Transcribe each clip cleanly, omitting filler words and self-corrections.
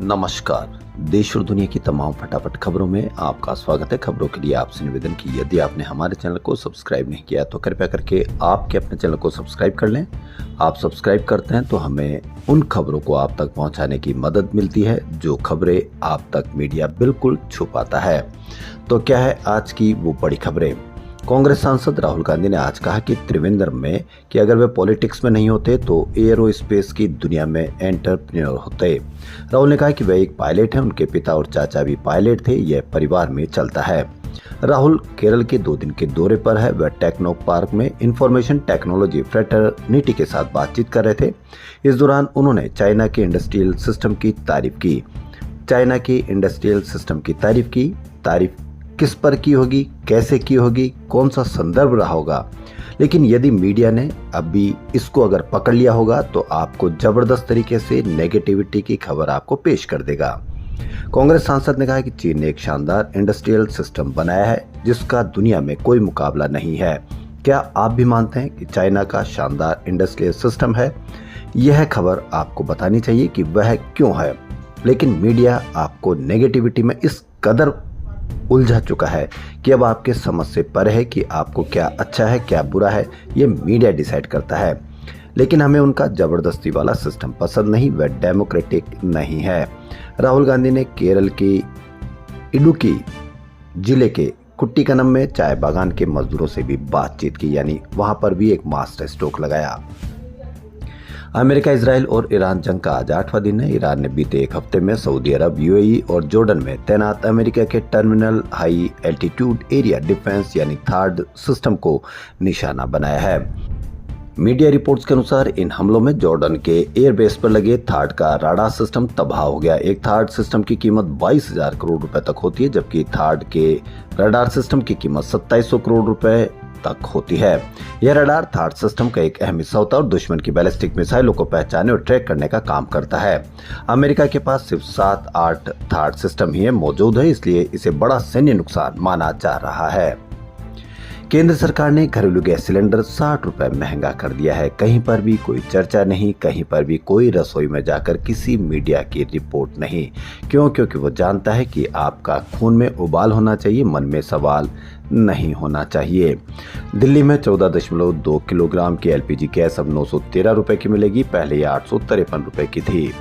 नमस्कार। देश और दुनिया की तमाम फटाफट खबरों में आपका स्वागत है। खबरों के लिए आपसे निवेदन की यदि आपने हमारे चैनल को सब्सक्राइब नहीं किया तो कृपया करके आपके अपने चैनल को सब्सक्राइब कर लें। आप सब्सक्राइब करते हैं तो हमें उन खबरों को आप तक पहुंचाने की मदद मिलती है जो खबरें आप तक मीडिया बिल्कुल छुपाता है। तो क्या है आज की वो बड़ी खबरें। कांग्रेस सांसद राहुल गांधी ने आज कहा कि त्रिवेंद्रम में कि अगर वे पॉलिटिक्स में नहीं होते तो एयरोस्पेस की दुनिया में एंटरप्रेन्योर होते। राहुल ने कहा कि वे एक पायलट हैं, उनके पिता और चाचा भी पायलट थे, यह परिवार में चलता है। राहुल केरल के 2 दिन के दौरे पर है। वह टेक्नो पार्क में इंफॉर्मेशन टेक्नोलॉजी फ्रेटर्निटी के साथ बातचीत कर रहे थे। इस दौरान उन्होंने चाइना के इंडस्ट्रियल सिस्टम की तारीफ की। तारीफ किस पर की होगी, कैसे की होगी, कौन सा संदर्भ रहा होगा, लेकिन यदि मीडिया ने अभी इसको अगर पकड़ लिया होगा तो आपको जबरदस्त तरीके से नेगेटिविटी की खबर आपको पेश कर देगा। कांग्रेस सांसद ने कहा कि चीन ने एक शानदार इंडस्ट्रियल सिस्टम बनाया है जिसका दुनिया में कोई मुकाबला नहीं है। क्या आप भी मानते हैं कि चाइना का शानदार इंडस्ट्रियल सिस्टम है? यह खबर आपको बतानी चाहिए कि वह क्यों है, लेकिन मीडिया आपको नेगेटिविटी में इस कदर उलझा चुका है कि अब आपके समझ से परे है कि आपको क्या अच्छा है क्या बुरा है, ये मीडिया डिसाइड करता है। लेकिन हमें उनका जबरदस्ती वाला सिस्टम पसंद नहीं, वह डेमोक्रेटिक नहीं है। राहुल गांधी ने केरल के इडुक्की जिले के कुट्टिकनम में चाय बागान के मजदूरों से भी बातचीत की, यानी वहां पर भी एक मास्टर स्ट्रोक लगाया। अमेरिका, इजराइल और ईरान जंग का आज 8वां दिन है। ईरान ने बीते एक हफ्ते में सऊदी अरब, यूएई और जॉर्डन में तैनात अमेरिका के terminal high altitude area defence यानी थार्ड सिस्टम को निशाना बनाया है। मीडिया रिपोर्ट्स के अनुसार इन हमलों में जॉर्डन के एयरबेस पर लगे थार्ड का राडार सिस्टम तबाह हो गया। एक थार्ड सिस्टम की कीमत 22,000 करोड़ रुपए तक होती है, जबकि थार्ड के राडार सिस्टम की कीमत 2700 करोड़ रुपए तक होती है। यह रडार थार्ड सिस्टम का एक अहम हिस्सा होता है और दुश्मन की बैलिस्टिक मिसाइलों को पहचानने और ट्रैक करने का काम करता है। अमेरिका के पास सिर्फ 7-8 थार्ड सिस्टम ही मौजूद है, इसलिए इसे बड़ा सैन्य नुकसान माना जा रहा है। केंद्र सरकार ने घरेलू गैस सिलेंडर 60 रुपए महंगा कर दिया है। कहीं पर भी कोई चर्चा नहीं, कहीं पर भी कोई रसोई में जाकर किसी मीडिया की रिपोर्ट नहीं। क्यों? क्योंकि वो जानता है कि आपका खून में उबाल होना चाहिए, मन में सवाल नहीं होना चाहिए। दिल्ली में 14.2 किलोग्राम की एलपीजी गैस अब 913 रुपए की मिलेगी, पहले ये 853 रुपए की थी।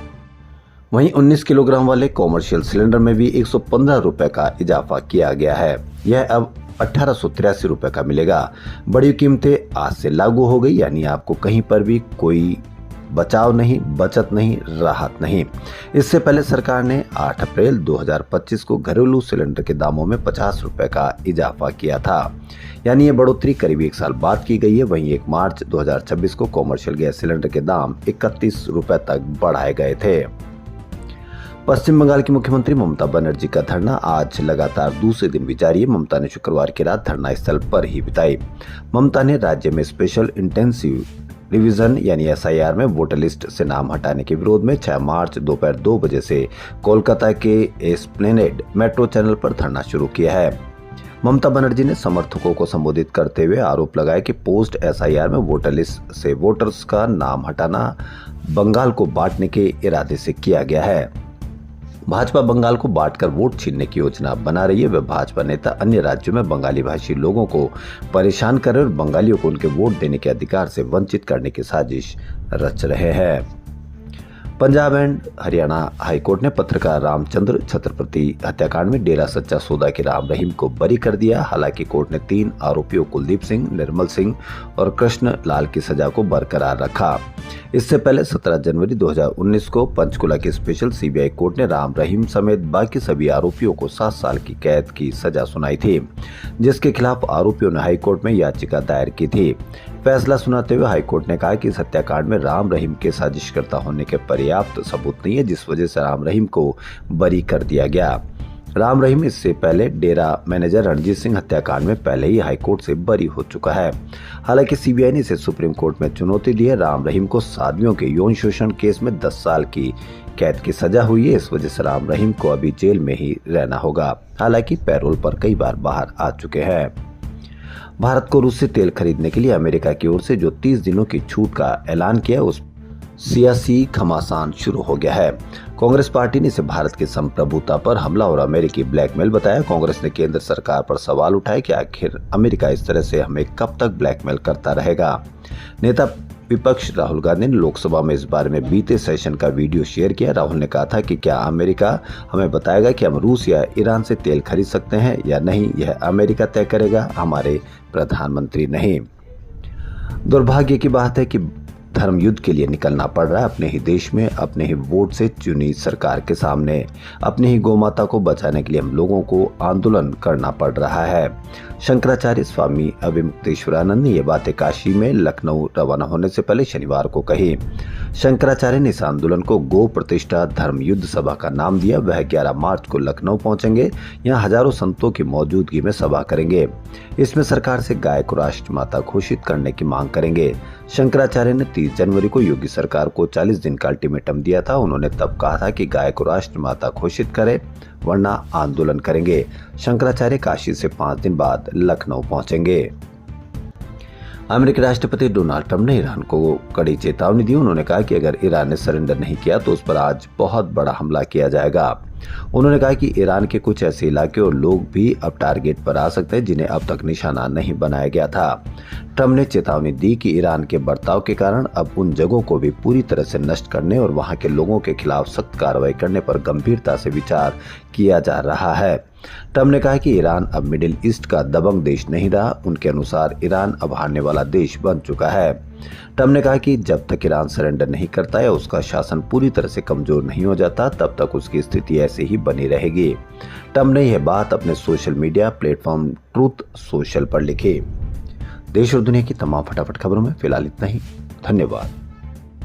वहीं 19 किलोग्राम वाले कॉमर्शियल सिलेंडर में भी 115 रुपए का इजाफा किया गया है। यह अब 1883 रुपए का मिलेगा। बड़ी कीमतें आज से लागू हो गई, यानी आपको कहीं पर भी कोई बचाव नहीं, बचत नहीं, राहत नहीं। इससे पहले सरकार ने 8 अप्रैल 2025 को घरेलू सिलेंडर के दामों में 50 रुपए का इजाफा किया था, यानी ये बढ़ोतरी करीब 1 साल बाद की गई है। वहीं 1 मार्च 2026 को कॉमर्शियल गैस सिलेंडर के दाम 31 रुपए तक बढ़ाए गए थे। पश्चिम बंगाल की मुख्यमंत्री ममता बनर्जी का धरना आज लगातार दूसरे दिन भी जारी है। ममता ने शुक्रवार की रात धरना स्थल पर ही बिताई। ममता ने राज्य में स्पेशल इंटेंसिव रिवीजन यानी एसआईआर में वोटर लिस्ट से नाम हटाने के विरोध में 6 मार्च दोपहर 2 बजे से कोलकाता के एस्प्लेनेड मेट्रो चैनल पर धरना शुरू किया है। ममता बनर्जी ने समर्थकों को संबोधित करते हुए आरोप लगाया कि पोस्ट एसआईआर में वोटर लिस्ट से वोटर्स का नाम हटाना बंगाल को बांटने के इरादे से किया गया है। भाजपा बंगाल को बांटकर वोट छीनने की योजना बना रही है। वह भाजपा नेता अन्य राज्यों में बंगाली भाषी लोगों को परेशान कर रहे और बंगालियों को उनके वोट देने के अधिकार से वंचित करने की साजिश रच रहे हैं। पंजाब एंड हरियाणा हाईकोर्ट ने पत्रकार रामचंद्र छत्रपति हत्याकांड में डेरा सच्चा सौदा के राम रहीम को बरी कर दिया। हालांकि कोर्ट ने 3 आरोपियों कुलदीप सिंह, निर्मल सिंह और कृष्ण लाल की सजा को बरकरार रखा। इससे पहले 17 जनवरी 2019 को पंचकुला की स्पेशल सीबीआई कोर्ट ने राम रहीम समेत बाकी सभी आरोपियों को 7 साल की कैद की सजा सुनाई थी, जिसके खिलाफ आरोपियों ने हाईकोर्ट में याचिका दायर की थी। फैसला सुनाते हुए हाईकोर्ट ने कहा कि इस हत्याकांड में राम रहीम के साजिशकर्ता होने के पर्याप्त सबूत नहीं है, जिस वजह से राम रहीम को बरी कर दिया गया। राम रहीम इससे पहले डेरा मैनेजर रणजीत सिंह हत्याकांड में पहले ही हाईकोर्ट से बरी हो चुका है। हालांकि सीबीआई ने इसे सुप्रीम कोर्ट में चुनौती दी है। राम रहीम को साध्वियों के यौन शोषण केस में 10 साल की कैद की सजा हुई है। इस वजह से राम रहीम को अभी जेल में ही रहना होगा। हालांकि पैरोल पर कई बार बाहर आ चुके हैं। भारत को रूस से तेल खरीदने के लिए अमेरिका की ओर से जो 30 दिनों की छूट का ऐलान किया, सियासी घमासान शुरू हो गया है। कांग्रेस पार्टी ने इसे भारत की संप्रभुता पर हमला और अमेरिकी ब्लैकमेल बताया। कांग्रेस ने केंद्र सरकार पर सवाल उठाए कि आखिर अमेरिका इस तरह से हमें कब तक ब्लैकमेल करता रहेगा। नेता विपक्ष राहुल गांधी ने लोकसभा में इस बारे में बीते सेशन का वीडियो शेयर किया। राहुल ने कहा था कि क्या अमेरिका हमें बताएगा कि हम रूस या ईरान से तेल खरीद सकते हैं या नहीं, यह अमेरिका तय करेगा, हमारे प्रधानमंत्री नहीं। दुर्भाग्य की बात है कि धर्म युद्ध के लिए निकलना पड़ रहा है। अपने ही देश में अपने ही वोट से चुनी सरकार के सामने अपनी ही गौमाता को बचाने के लिए हम लोगों को आंदोलन करना पड़ रहा है। शंकराचार्य स्वामी अभिमुक्तेश्वरानंद ने ये बातें काशी में लखनऊ रवाना होने से पहले शनिवार को कही। शंकराचार्य ने इस आंदोलन को गो प्रतिष्ठा धर्म युद्ध सभा का नाम दिया। वह 11 मार्च को लखनऊ पहुंचेंगे। यहाँ हजारों संतों की मौजूदगी में सभा करेंगे। इसमें सरकार से गाय को राष्ट्रमाता घोषित करने की मांग करेंगे। शंकराचार्य ने 30 जनवरी को योगी सरकार को 40 दिन का अल्टीमेटम दिया था। उन्होंने तब कहा था कि गाय को राष्ट्रमाता घोषित करे वरना आंदोलन करेंगे। शंकराचार्य काशी से 5 दिन बाद लखनऊ पहुंचेंगे। अमेरिकी राष्ट्रपति डोनाल्ड ट्रंप ने ईरान को कड़ी चेतावनी दी। उन्होंने कहा कि अगर ईरान ने सरेंडर नहीं किया तो उस पर आज बहुत बड़ा हमला किया जाएगा। उन्होंने कहा कि ईरान के कुछ ऐसे इलाके और लोग भी अब टारगेट पर आ सकते हैं जिन्हें अब तक निशाना नहीं बनाया गया था। ट्रंप ने चेतावनी दी कि ईरान के बर्ताव के कारण अब उन जगहों को भी पूरी तरह से नष्ट करने और वहां के लोगों के खिलाफ सख्त कार्रवाई करने पर गंभीरता से विचार किया जा रहा है। ट्रंप ने कहा कि ईरान अब मिडिल ईस्ट का दबंग देश नहीं रहा। उनके अनुसार ईरान अब हारने वाला देश बन चुका है। ट्रंप ने कहा कि जब तक ईरान सरेंडर नहीं करता या उसका शासन पूरी तरह से कमजोर नहीं हो जाता तब तक उसकी स्थिति ऐसे ही बनी रहेगी। ट्रंप ने यह बात अपने social media platform truth social पर लिखी। देश और दुनिया की तमाम फटाफट खबरों में फिलहाल इतना ही। धन्यवाद।